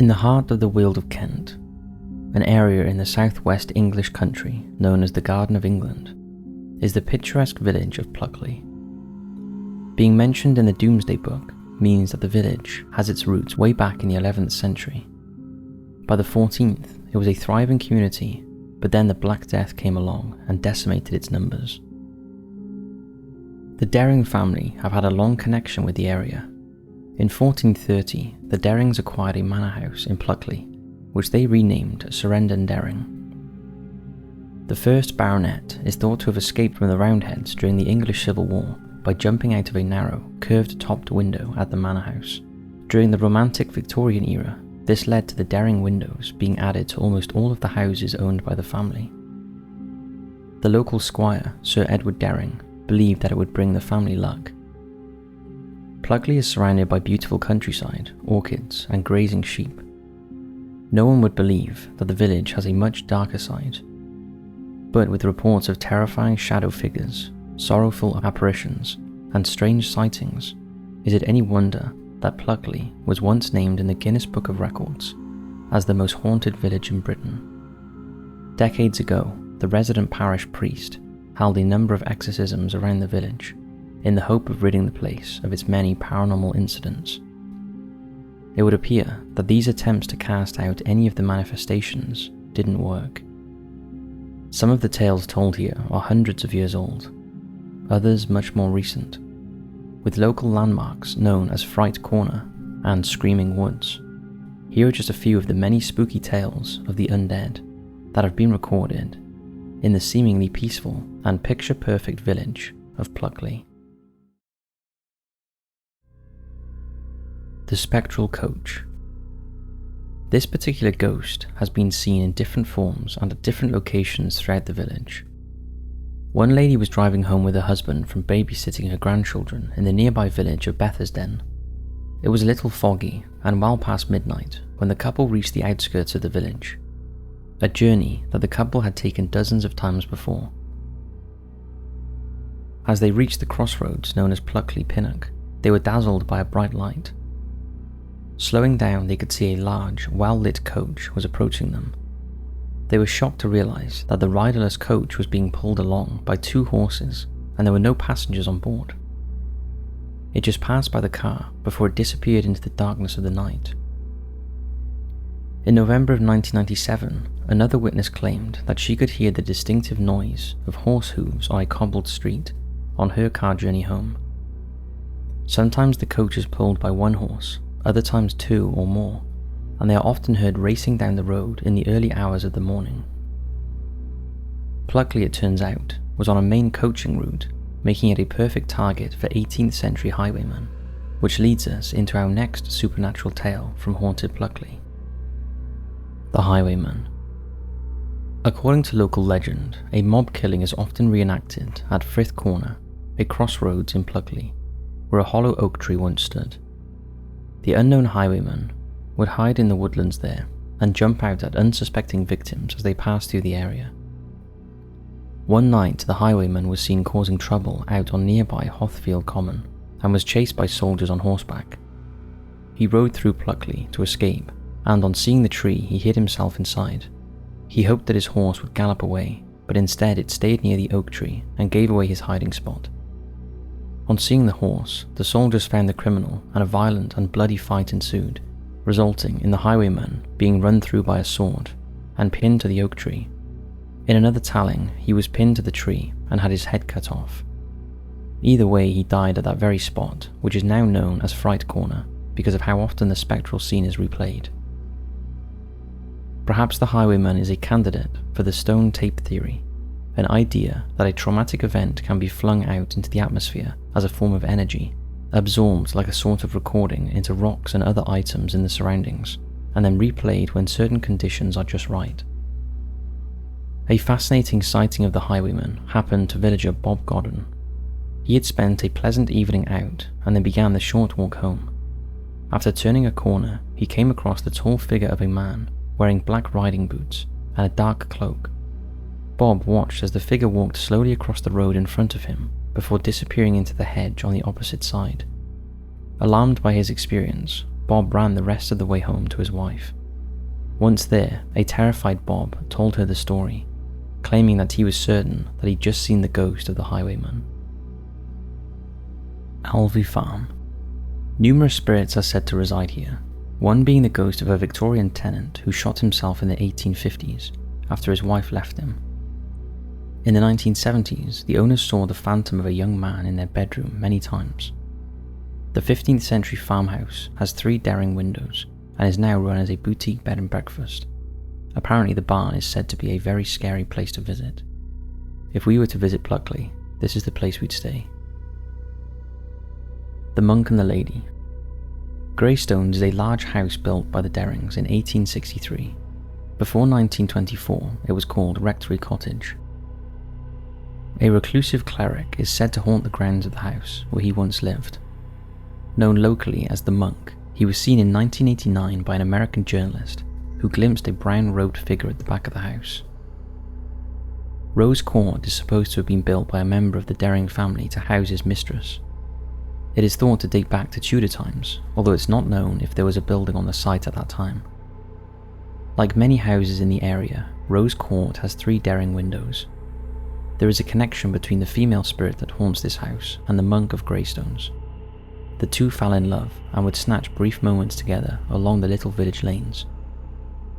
In the heart of the Weald of Kent, an area in the southwest English country known as the Garden of England, is the picturesque village of Pluckley. Being mentioned in the Domesday Book means that the village has its roots way back in the 11th century. By the 14th, it was a thriving community, but then the Black Death came along and decimated its numbers. The Dering family have had a long connection with the area. In 1430, the Derings acquired a manor house in Pluckley, which they renamed Surrenden Dering. The first baronet is thought to have escaped from the Roundheads during the English Civil War by jumping out of a narrow, curved-topped window at the manor house. During the Romantic Victorian era, this led to the Dering windows being added to almost all of the houses owned by the family. The local squire, Sir Edward Dering, believed that it would bring the family luck. Pluckley is surrounded by beautiful countryside, orchids, and grazing sheep. No one would believe that the village has a much darker side, but with reports of terrifying shadow figures, sorrowful apparitions, and strange sightings, is it any wonder that Pluckley was once named in the Guinness Book of Records as the most haunted village in Britain. Decades ago, the resident parish priest held a number of exorcisms around the village in the hope of ridding the place of its many paranormal incidents. It would appear that these attempts to cast out any of the manifestations didn't work. Some of the tales told here are hundreds of years old, others much more recent, with local landmarks known as Fright Corner and Screaming Woods. Here are just a few of the many spooky tales of the undead that have been recorded in the seemingly peaceful and picture-perfect village of Pluckley. The Spectral Coach. This particular ghost has been seen in different forms and at different locations throughout the village. One lady was driving home with her husband from babysitting her grandchildren in the nearby village of Bethersden. It was a little foggy and well past midnight when the couple reached the outskirts of the village, a journey that the couple had taken dozens of times before. As they reached the crossroads known as Pluckley Pinnock, they were dazzled by a bright light. Slowing down, they could see a large, well-lit coach was approaching them. They were shocked to realize that the riderless coach was being pulled along by 2 horses and there were no passengers on board. It just passed by the car before it disappeared into the darkness of the night. In November of 1997, another witness claimed that she could hear the distinctive noise of horse hooves on a cobbled street on her car journey home. Sometimes the coach is pulled by 1 horse, other times 2 or more, and they are often heard racing down the road in the early hours of the morning. Pluckley, it turns out, was on a main coaching route, making it a perfect target for 18th century highwaymen, which leads us into our next supernatural tale from haunted Pluckley. The Highwayman. According to local legend, a mob killing is often reenacted at Frith Corner, a crossroads in Pluckley, where a hollow oak tree once stood. The unknown highwayman would hide in the woodlands there and jump out at unsuspecting victims as they passed through the area. One night, the highwayman was seen causing trouble out on nearby Hothfield Common and was chased by soldiers on horseback. He rode through Pluckley to escape, and on seeing the tree, he hid himself inside. He hoped that his horse would gallop away, but instead it stayed near the oak tree and gave away his hiding spot. On seeing the horse, the soldiers found the criminal and a violent and bloody fight ensued, resulting in the highwayman being run through by a sword and pinned to the oak tree. In another telling, he was pinned to the tree and had his head cut off. Either way, he died at that very spot, which is now known as Fright Corner because of how often the spectral scene is replayed. Perhaps the highwayman is a candidate for the stone tape theory, an idea that a traumatic event can be flung out into the atmosphere as a form of energy, absorbed like a sort of recording into rocks and other items in the surroundings, and then replayed when certain conditions are just right. A fascinating sighting of the highwayman happened to villager Bob Godden. He had spent a pleasant evening out and then began the short walk home. After turning a corner, he came across the tall figure of a man wearing black riding boots and a dark cloak. Bob watched as the figure walked slowly across the road in front of him before disappearing into the hedge on the opposite side. Alarmed by his experience, Bob ran the rest of the way home to his wife. Once there, a terrified Bob told her the story, claiming that he was certain that he'd just seen the ghost of the Highwayman. Elvey Farm. Numerous spirits are said to reside here, one being the ghost of a Victorian tenant who shot himself in the 1850s after his wife left him. In the 1970s, the owners saw the phantom of a young man in their bedroom many times. The 15th century farmhouse has 3 daring windows and is now run as a boutique bed and breakfast. Apparently the barn is said to be a very scary place to visit. If we were to visit Pluckley, this is the place we'd stay. The Monk and the Lady. Greystones is a large house built by the Derrings in 1863. Before 1924, it was called Rectory Cottage. A reclusive cleric is said to haunt the grounds of the house where he once lived. Known locally as the Monk, he was seen in 1989 by an American journalist who glimpsed a brown-robed figure at the back of the house. Rose Court is supposed to have been built by a member of the Dering family to house his mistress. It is thought to date back to Tudor times, although it's not known if there was a building on the site at that time. Like many houses in the area, Rose Court has 3 daring windows. There is a connection between the female spirit that haunts this house and the Monk of Greystones. The two fell in love and would snatch brief moments together along the little village lanes.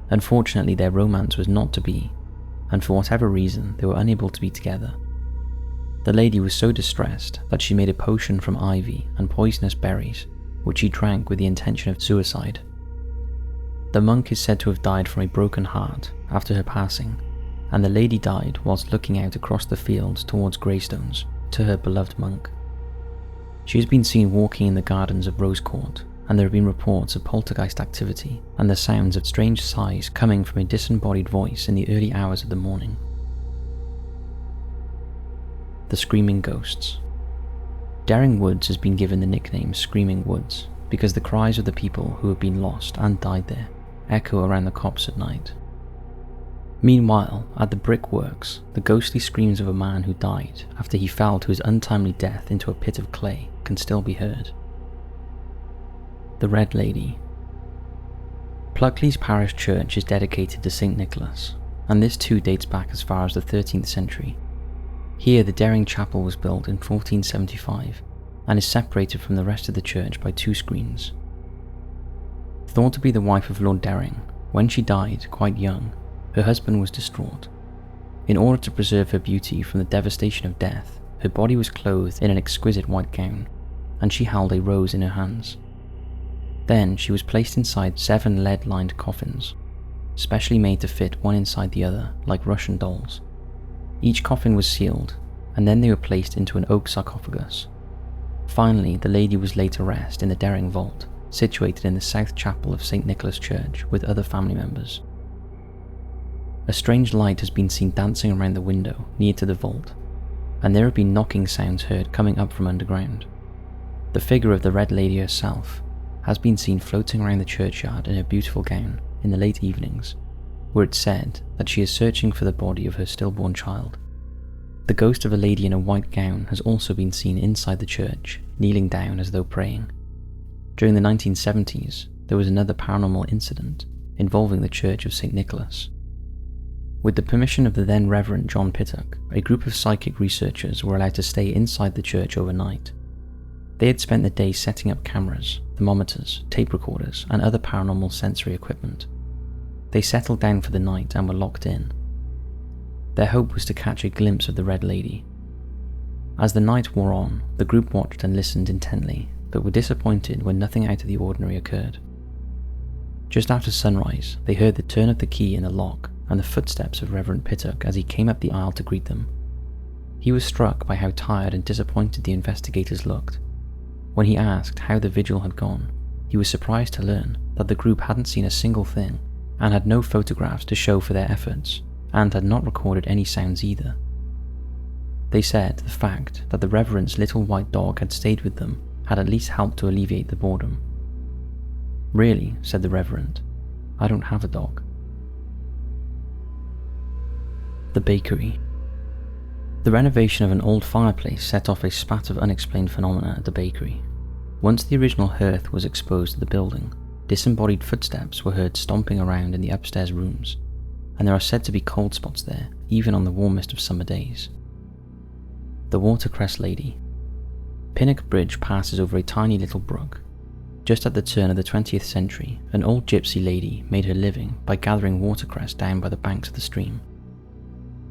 Unfortunately, their romance was not to be, and for whatever reason they were unable to be together. The lady was so distressed that she made a potion from ivy and poisonous berries, which she drank with the intention of suicide. The monk is said to have died from a broken heart after her passing, and the lady died whilst looking out across the fields towards Greystones to her beloved monk. She has been seen walking in the gardens of Rose Court, and there have been reports of poltergeist activity and the sounds of strange sighs coming from a disembodied voice in the early hours of the morning. The Screaming Ghosts. Daring Woods has been given the nickname Screaming Woods because the cries of the people who have been lost and died there echo around the copse at night. Meanwhile, at the brickworks, the ghostly screams of a man who died after he fell to his untimely death into a pit of clay can still be heard. The Red Lady. Pluckley's parish church is dedicated to St. Nicholas, and this too dates back as far as the 13th century. Here the Daring Chapel was built in 1475 and is separated from the rest of the church by 2 screens. Thought to be the wife of Lord Daring, when she died quite young, her husband was distraught. In order to preserve her beauty from the devastation of death, her body was clothed in an exquisite white gown, and she held a rose in her hands. Then she was placed inside 7 lead-lined coffins, specially made to fit one inside the other like Russian dolls. Each coffin was sealed, and then they were placed into an oak sarcophagus. Finally, the lady was laid to rest in the Daring Vault, situated in the south chapel of St. Nicholas Church with other family members. A strange light has been seen dancing around the window near to the vault, and there have been knocking sounds heard coming up from underground. The figure of the Red Lady herself has been seen floating around the churchyard in her beautiful gown in the late evenings, where it's said that she is searching for the body of her stillborn child. The ghost of a lady in a white gown has also been seen inside the church, kneeling down as though praying. During the 1970s, there was another paranormal incident involving the Church of St. Nicholas. With the permission of the then Reverend John Pittock, a group of psychic researchers were allowed to stay inside the church overnight. They had spent the day setting up cameras, thermometers, tape recorders, and other paranormal sensory equipment. They settled down for the night and were locked in. Their hope was to catch a glimpse of the Red Lady. As the night wore on, the group watched and listened intently, but were disappointed when nothing out of the ordinary occurred. Just after sunrise, they heard the turn of the key in the lock and the footsteps of Reverend Pittock as he came up the aisle to greet them. He was struck by how tired and disappointed the investigators looked. When he asked how the vigil had gone, he was surprised to learn that the group hadn't seen a single thing and had no photographs to show for their efforts, and had not recorded any sounds either. They said the fact that the Reverend's little white dog had stayed with them had at least helped to alleviate the boredom. "Really," said the Reverend, "I don't have a dog." The Bakery. The renovation of an old fireplace set off a spat of unexplained phenomena at the bakery. Once the original hearth was exposed to the building, disembodied footsteps were heard stomping around in the upstairs rooms, and there are said to be cold spots there even on the warmest of summer days. The Watercress Lady. Pinnock Bridge passes over a tiny little brook. Just at the turn of the 20th century, an old gypsy lady made her living by gathering watercress down by the banks of the stream.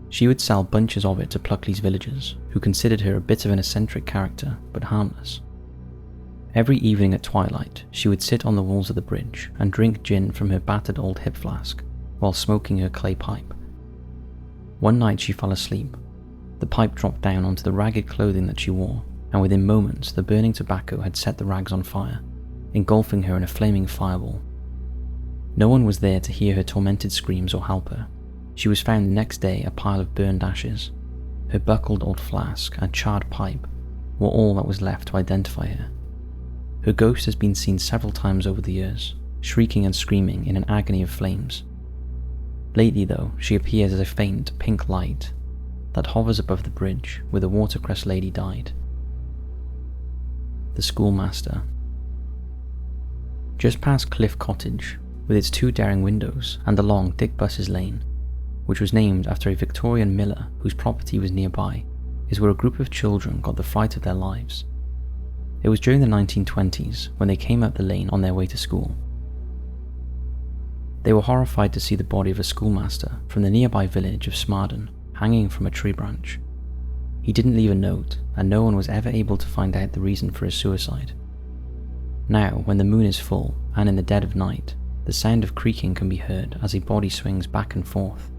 She would sell bunches of it to Pluckley's villagers, who considered her a bit of an eccentric character, but harmless. Every evening at twilight, she would sit on the walls of the bridge and drink gin from her battered old hip flask, while smoking her clay pipe. One night she fell asleep. The pipe dropped down onto the ragged clothing that she wore, and within moments the burning tobacco had set the rags on fire, engulfing her in a flaming fireball. No one was there to hear her tormented screams or help her. She was found the next day a pile of burned ashes. Her buckled old flask and charred pipe were all that was left to identify her. Her ghost has been seen several times over the years, shrieking and screaming in an agony of flames. Lately though, she appears as a faint pink light that hovers above the bridge where the Watercress Lady died. The Schoolmaster. Just past Cliff Cottage, with its 2 daring windows and along Dick Buss's Lane, which was named after a Victorian miller whose property was nearby, is where a group of children got the fright of their lives. It was during the 1920s when they came up the lane on their way to school. They were horrified to see the body of a schoolmaster from the nearby village of Smarden hanging from a tree branch. He didn't leave a note, and no one was ever able to find out the reason for his suicide. Now, when the moon is full, and in the dead of night, the sound of creaking can be heard as a body swings back and forth.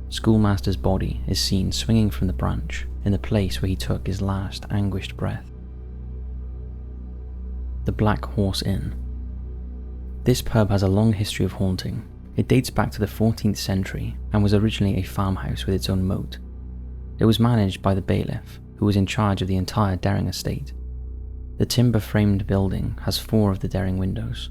Schoolmaster's body is seen swinging from the branch in the place where he took his last anguished breath. The Black Horse Inn. This pub has a long history of haunting. It dates back to the 14th century and was originally a farmhouse with its own moat. It was managed by the bailiff, who was in charge of the entire Daring estate. The timber-framed building has 4 of the Daring windows.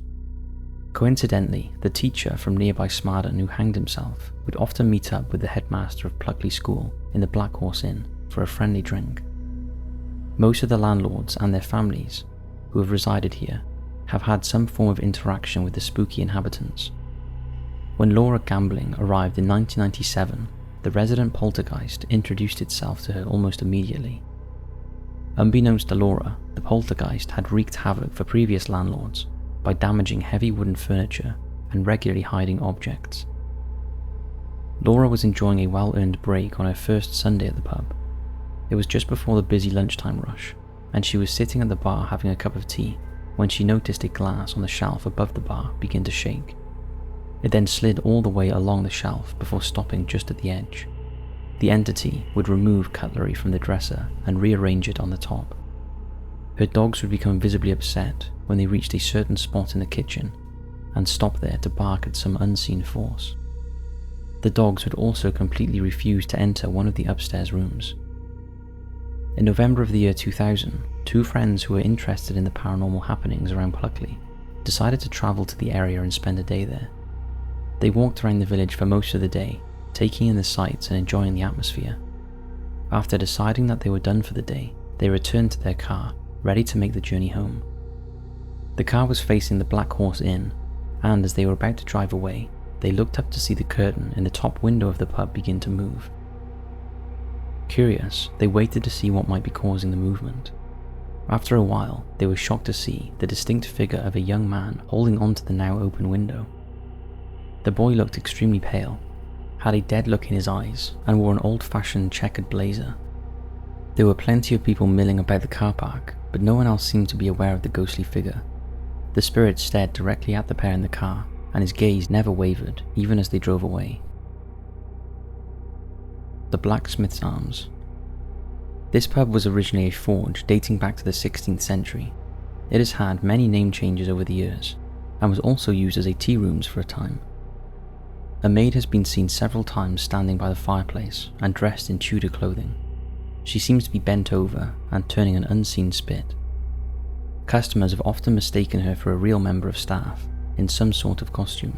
Coincidentally, the teacher from nearby Smarden who hanged himself would often meet up with the headmaster of Pluckley School in the Black Horse Inn for a friendly drink. Most of the landlords and their families who have resided here have had some form of interaction with the spooky inhabitants. When Laura Gambling arrived in 1997, the resident poltergeist introduced itself to her almost immediately. Unbeknownst to Laura, the poltergeist had wreaked havoc for previous landlords by damaging heavy wooden furniture and regularly hiding objects. Laura was enjoying a well-earned break on her first Sunday at the pub. It was just before the busy lunchtime rush, and she was sitting at the bar having a cup of tea when she noticed a glass on the shelf above the bar begin to shake. It then slid all the way along the shelf before stopping just at the edge. The entity would remove cutlery from the dresser and rearrange it on the top. Her dogs would become visibly upset when they reached a certain spot in the kitchen and stop there to bark at some unseen force. The dogs would also completely refuse to enter one of the upstairs rooms. In November of the year 2000, 2 friends who were interested in the paranormal happenings around Pluckley decided to travel to the area and spend a day there. They walked around the village for most of the day, taking in the sights and enjoying the atmosphere. After deciding that they were done for the day, they returned to their car, ready to make the journey home. The car was facing the Black Horse Inn, and as they were about to drive away, they looked up to see the curtain in the top window of the pub begin to move. Curious, they waited to see what might be causing the movement. After a while, they were shocked to see the distinct figure of a young man holding onto the now open window. The boy looked extremely pale, had a dead look in his eyes, and wore an old-fashioned checkered blazer. There were plenty of people milling about the car park, but no one else seemed to be aware of the ghostly figure. The spirit stared directly at the pair in the car, and his gaze never wavered, even as they drove away. The Blacksmiths Arms. This pub was originally a forge dating back to the 16th century. It has had many name changes over the years, and was also used as a tea rooms for a time. A maid has been seen several times standing by the fireplace and dressed in Tudor clothing. She seems to be bent over and turning an unseen spit. Customers have often mistaken her for a real member of staff in some sort of costume.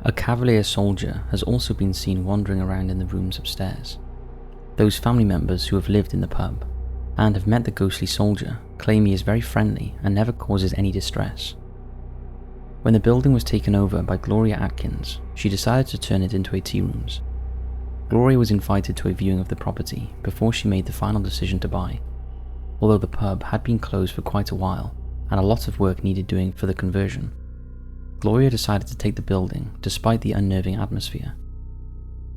A Cavalier soldier has also been seen wandering around in the rooms upstairs. Those family members who have lived in the pub and have met the ghostly soldier claim he is very friendly and never causes any distress. When the building was taken over by Gloria Atkins, she decided to turn it into a tea rooms. Gloria was invited to a viewing of the property before she made the final decision to buy. Although the pub had been closed for quite a while and a lot of work needed doing for the conversion, Gloria decided to take the building despite the unnerving atmosphere.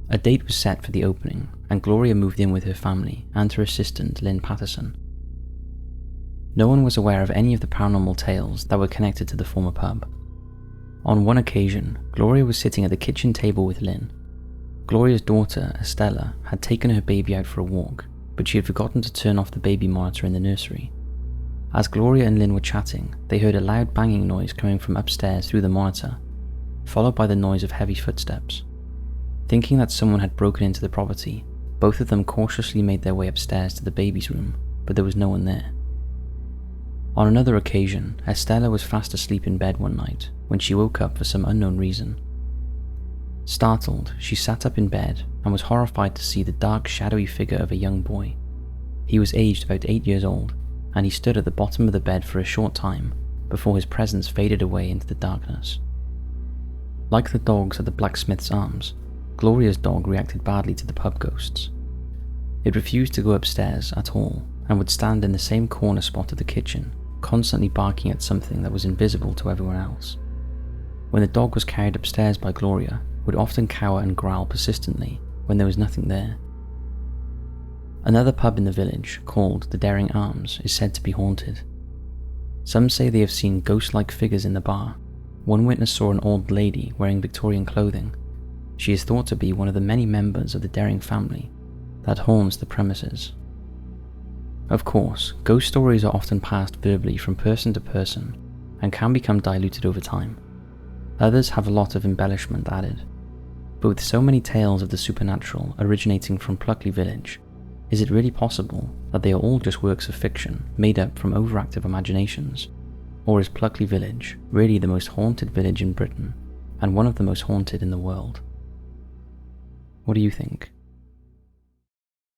A date was set for the opening, and Gloria moved in with her family and her assistant Lynn Patterson. No one was aware of any of the paranormal tales that were connected to the former pub. On one occasion, Gloria was sitting at the kitchen table with Lynn. Gloria's daughter, Estella, had taken her baby out for a walk, but she had forgotten to turn off the baby monitor in the nursery. As Gloria and Lynn were chatting, they heard a loud banging noise coming from upstairs through the monitor, followed by the noise of heavy footsteps. Thinking that someone had broken into the property, both of them cautiously made their way upstairs to the baby's room, but there was no one there. On another occasion, Estella was fast asleep in bed one night when she woke up for some unknown reason. Startled, she sat up in bed and was horrified to see the dark, shadowy figure of a young boy. He was aged about 8 years old, and he stood at the bottom of the bed for a short time before his presence faded away into the darkness. Like the dogs at the Blacksmiths Arms, Gloria's dog reacted badly to the pub ghosts. It refused to go upstairs at all and would stand in the same corner spot of the kitchen, constantly barking at something that was invisible to everyone else. When the dog was carried upstairs by Gloria, it would often cower and growl persistently when there was nothing there. Another pub in the village, called the Daring Arms, is said to be haunted. Some say they have seen ghost-like figures in the bar. One witness saw an old lady wearing Victorian clothing. She is thought to be one of the many members of the Daring family that haunts the premises. Of course, ghost stories are often passed verbally from person to person and can become diluted over time. Others have a lot of embellishment added. But with so many tales of the supernatural originating from Pluckley village, is it really possible that they are all just works of fiction made up from overactive imaginations? Or is Pluckley village really the most haunted village in Britain and one of the most haunted in the world? What do you think?